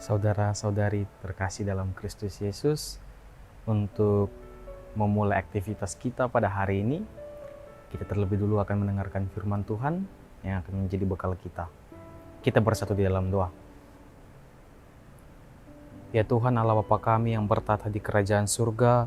Saudara-saudari terkasih dalam Kristus Yesus, untuk memulai aktivitas kita pada hari ini, kita terlebih dulu akan mendengarkan firman Tuhan yang akan menjadi bekal kita. Kita bersatu di dalam doa. Ya Tuhan Allah Bapa kami yang bertata di kerajaan surga,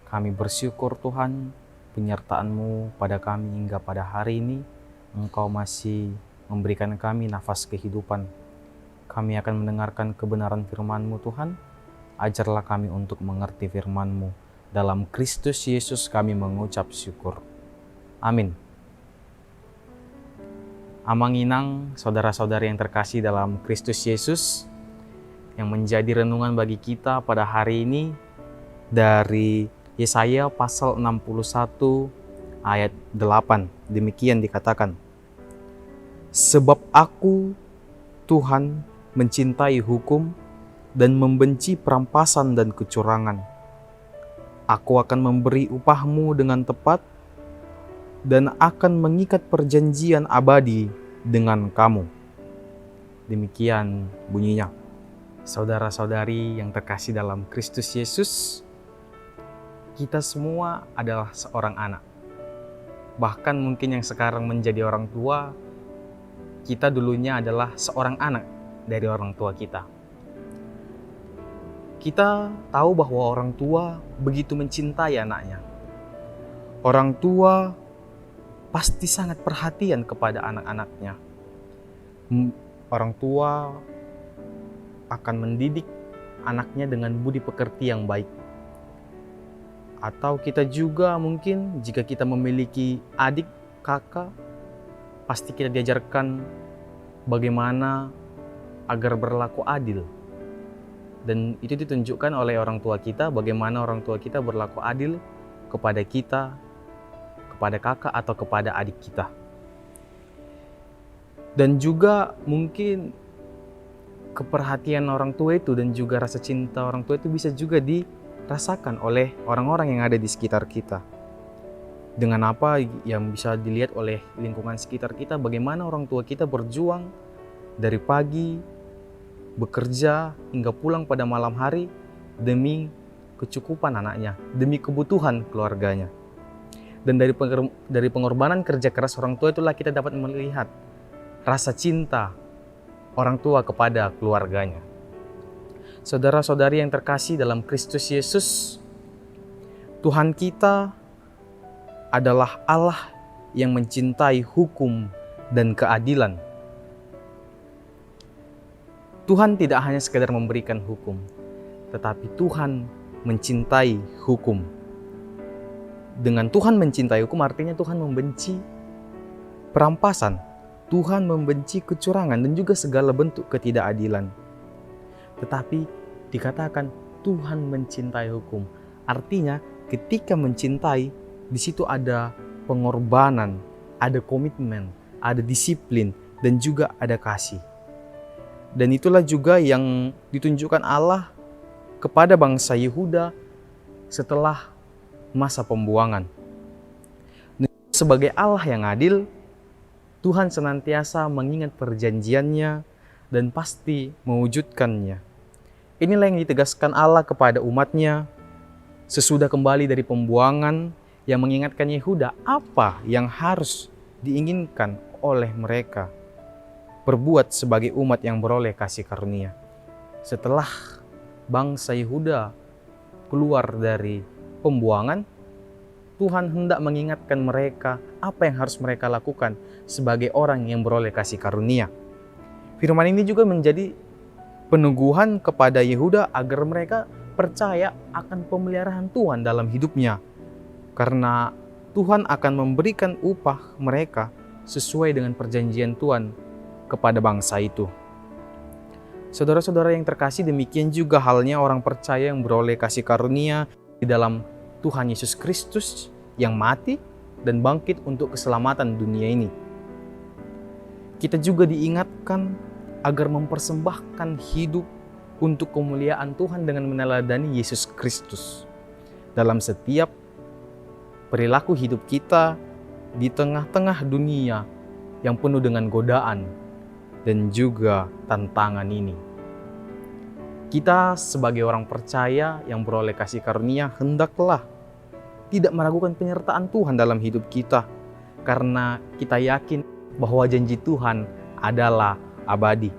kami bersyukur Tuhan penyertaan-Mu pada kami hingga pada hari ini. Engkau masih memberikan kami nafas kehidupan. Kami akan mendengarkan kebenaran firman-Mu Tuhan. Ajarlah kami untuk mengerti firman-Mu. Dalam Kristus Yesus kami mengucap syukur. Amin. Amanginang saudara-saudari yang terkasih dalam Kristus Yesus, yang menjadi renungan bagi kita pada hari ini dari Yesaya pasal 61 ayat 8. Demikian dikatakan, sebab aku, Tuhan, mencintai hukum dan membenci perampasan dan kecurangan. Aku akan memberi upahmu dengan tepat dan akan mengikat perjanjian abadi dengan kamu. Demikian bunyinya. Saudara-saudari yang terkasih dalam Kristus Yesus, kita semua adalah seorang anak. Bahkan mungkin yang sekarang menjadi orang tua, kita dulunya adalah seorang anak dari orang tua kita. Kita tahu bahwa orang tua begitu mencintai anaknya. Orang tua pasti sangat perhatian kepada anak-anaknya. Orang tua akan mendidik anaknya dengan budi pekerti yang baik. Atau kita juga mungkin jika kita memiliki adik, kakak, pasti kita diajarkan bagaimana agar berlaku adil. Dan itu ditunjukkan oleh orang tua kita, bagaimana orang tua kita berlaku adil kepada kita, kepada kakak atau kepada adik kita. Dan juga mungkin keperhatian orang tua itu dan juga rasa cinta orang tua itu bisa juga dirasakan oleh orang-orang yang ada di sekitar kita. Dengan apa yang bisa dilihat oleh lingkungan sekitar kita, bagaimana orang tua kita berjuang dari pagi, bekerja hingga pulang pada malam hari demi kecukupan anaknya, demi kebutuhan keluarganya. Dan dari pengorbanan kerja keras orang tua itulah kita dapat melihat rasa cinta orang tua kepada keluarganya. Saudara-saudari yang terkasih dalam Kristus Yesus, Tuhan kita adalah Allah yang mencintai hukum dan keadilan. Tuhan tidak hanya sekedar memberikan hukum, tetapi Tuhan mencintai hukum. Dengan Tuhan mencintai hukum artinya Tuhan membenci perampasan, Tuhan membenci kecurangan dan juga segala bentuk ketidakadilan. Tetapi dikatakan Tuhan mencintai hukum, artinya ketika mencintai, di situ ada pengorbanan, ada komitmen, ada disiplin, dan juga ada kasih. Dan itulah juga yang ditunjukkan Allah kepada bangsa Yehuda setelah masa pembuangan. Sebagai Allah yang adil, Tuhan senantiasa mengingat perjanjiannya dan pasti mewujudkannya. Inilah yang ditegaskan Allah kepada umatnya sesudah kembali dari pembuangan, yang mengingatkan Yehuda apa yang harus diinginkan oleh mereka berbuat sebagai umat yang beroleh kasih karunia. Setelah bangsa Yehuda keluar dari pembuangan, Tuhan hendak mengingatkan mereka apa yang harus mereka lakukan sebagai orang yang beroleh kasih karunia. Firman ini juga menjadi peneguhan kepada Yehuda agar mereka percaya akan pemeliharaan Tuhan dalam hidupnya. Karena Tuhan akan memberikan upah mereka sesuai dengan perjanjian Tuhan kepada bangsa itu. Saudara-saudara yang terkasih, demikian juga halnya orang percaya yang beroleh kasih karunia di dalam Tuhan Yesus Kristus yang mati dan bangkit untuk keselamatan dunia ini. Kita juga diingatkan agar mempersembahkan hidup untuk kemuliaan Tuhan dengan meneladani Yesus Kristus dalam setiap perilaku hidup kita di tengah-tengah dunia yang penuh dengan godaan dan juga tantangan ini. Kita sebagai orang percaya yang beroleh kasih karunia hendaklah tidak meragukan penyertaan Tuhan dalam hidup kita, karena kita yakin bahwa janji Tuhan adalah abadi.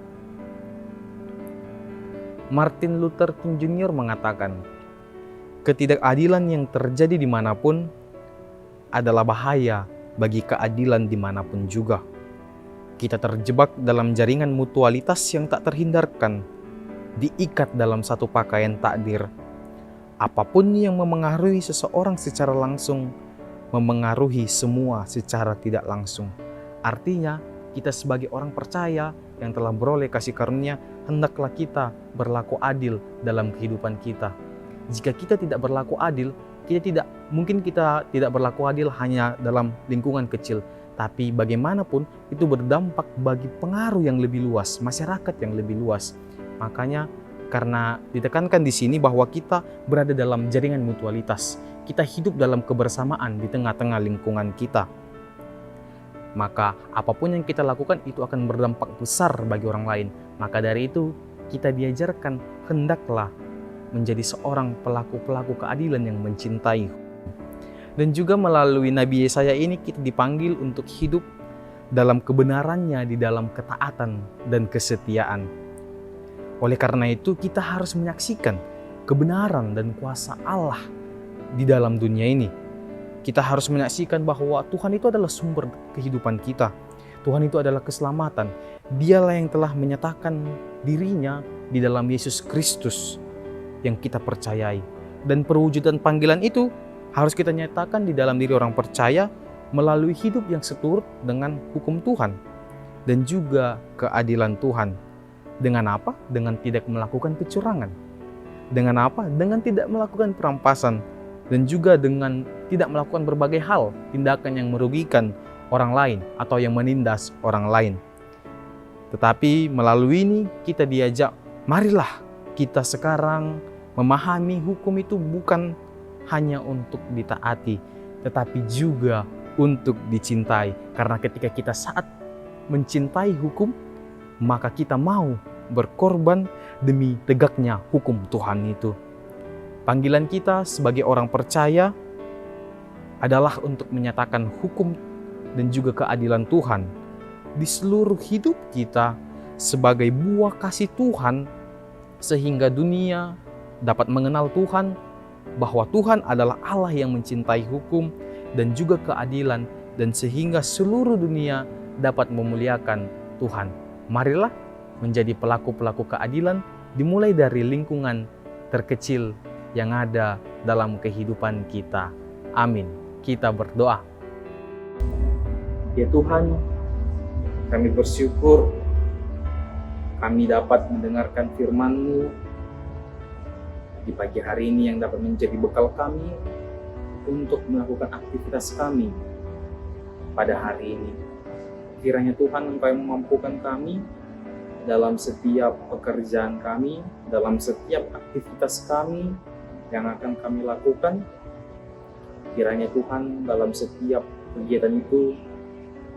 Martin Luther King Jr. mengatakan, ketidakadilan yang terjadi dimanapun adalah bahaya bagi keadilan dimanapun juga. Kita terjebak dalam jaringan mutualitas yang tak terhindarkan, diikat dalam satu pakaian takdir. Apapun yang memengaruhi seseorang secara langsung, memengaruhi semua secara tidak langsung. Artinya, kita sebagai orang percaya yang telah beroleh kasih karunia, hendaklah kita berlaku adil dalam kehidupan kita. Jika kita tidak berlaku adil, kita tidak berlaku adil hanya dalam lingkungan kecil, tapi bagaimanapun itu berdampak bagi pengaruh yang lebih luas, masyarakat yang lebih luas. Makanya karena ditekankan di sini bahwa kita berada dalam jaringan mutualitas, kita hidup dalam kebersamaan di tengah-tengah lingkungan kita. Maka apapun yang kita lakukan itu akan berdampak besar bagi orang lain. Maka dari itu kita diajarkan hendaklah menjadi seorang pelaku-pelaku keadilan yang mencintai. Dan juga melalui Nabi Yesaya ini kita dipanggil untuk hidup dalam kebenarannya di dalam ketaatan dan kesetiaan. Oleh karena itu kita harus menyaksikan kebenaran dan kuasa Allah di dalam dunia ini. Kita harus menyaksikan bahwa Tuhan itu adalah sumber kehidupan kita. Tuhan itu adalah keselamatan. Dialah yang telah menyatakan dirinya di dalam Yesus Kristus yang kita percayai. Dan perwujudan panggilan itu harus kita nyatakan di dalam diri orang percaya melalui hidup yang seturut dengan hukum Tuhan dan juga keadilan Tuhan. Dengan apa? Dengan tidak melakukan kecurangan. Dengan apa? Dengan tidak melakukan perampasan. Dan juga dengan tidak melakukan berbagai hal, tindakan yang merugikan orang lain atau yang menindas orang lain. Tetapi melalui ini kita diajak, marilah kita sekarang memahami hukum itu bukan hanya untuk ditaati, tetapi juga untuk dicintai. Karena ketika kita saat mencintai hukum, maka kita mau berkorban demi tegaknya hukum Tuhan itu. Panggilan kita sebagai orang percaya adalah untuk menyatakan hukum dan juga keadilan Tuhan di seluruh hidup kita sebagai buah kasih Tuhan, sehingga dunia dapat mengenal Tuhan, bahwa Tuhan adalah Allah yang mencintai hukum dan juga keadilan, dan sehingga seluruh dunia dapat memuliakan Tuhan. Marilah menjadi pelaku-pelaku keadilan dimulai dari lingkungan terkecil yang ada dalam kehidupan kita. Amin. Kita berdoa. Ya Tuhan, kami bersyukur kami dapat mendengarkan firman-Mu di pagi hari ini yang dapat menjadi bekal kami untuk melakukan aktivitas kami pada hari ini. Kiranya Tuhan Engkau yang memampukan kami dalam setiap pekerjaan kami, dalam setiap aktivitas kami yang akan kami lakukan. Kiranya Tuhan dalam setiap kegiatan itu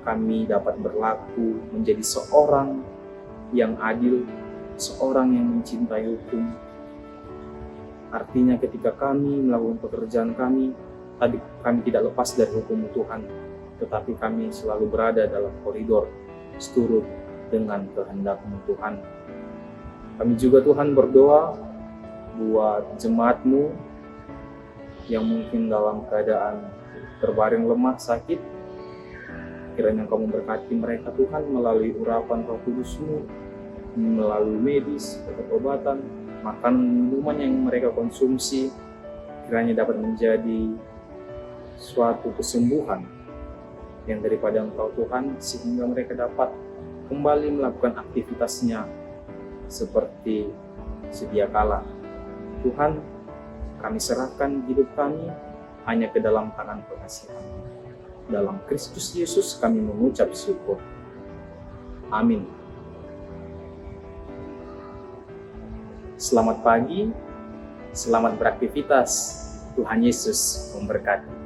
kami dapat berlaku menjadi seorang yang adil, seorang yang mencintai hukum. Artinya ketika kami melakukan pekerjaan kami tidak lepas dari hukum Tuhan, tetapi kami selalu berada dalam koridor seturut dengan kehendak-Mu Tuhan. Kami juga Tuhan berdoa buat jemaat-Mu yang mungkin dalam keadaan terbaring lemah, sakit. Kiranya Engkau memberkati mereka Tuhan melalui urapan Roh Kudus-Mu, melalui medis, obat-obatan, makanan, minuman yang mereka konsumsi. Kiranya dapat menjadi suatu kesembuhan yang daripada Engkau Tuhan, sehingga mereka dapat kembali melakukan aktivitasnya seperti sedia kala. Tuhan, kami serahkan hidup kami hanya ke dalam tangan pengasihan. Dalam Kristus Yesus kami mengucap syukur. Amin. Selamat pagi, selamat beraktivitas. Tuhan Yesus memberkati.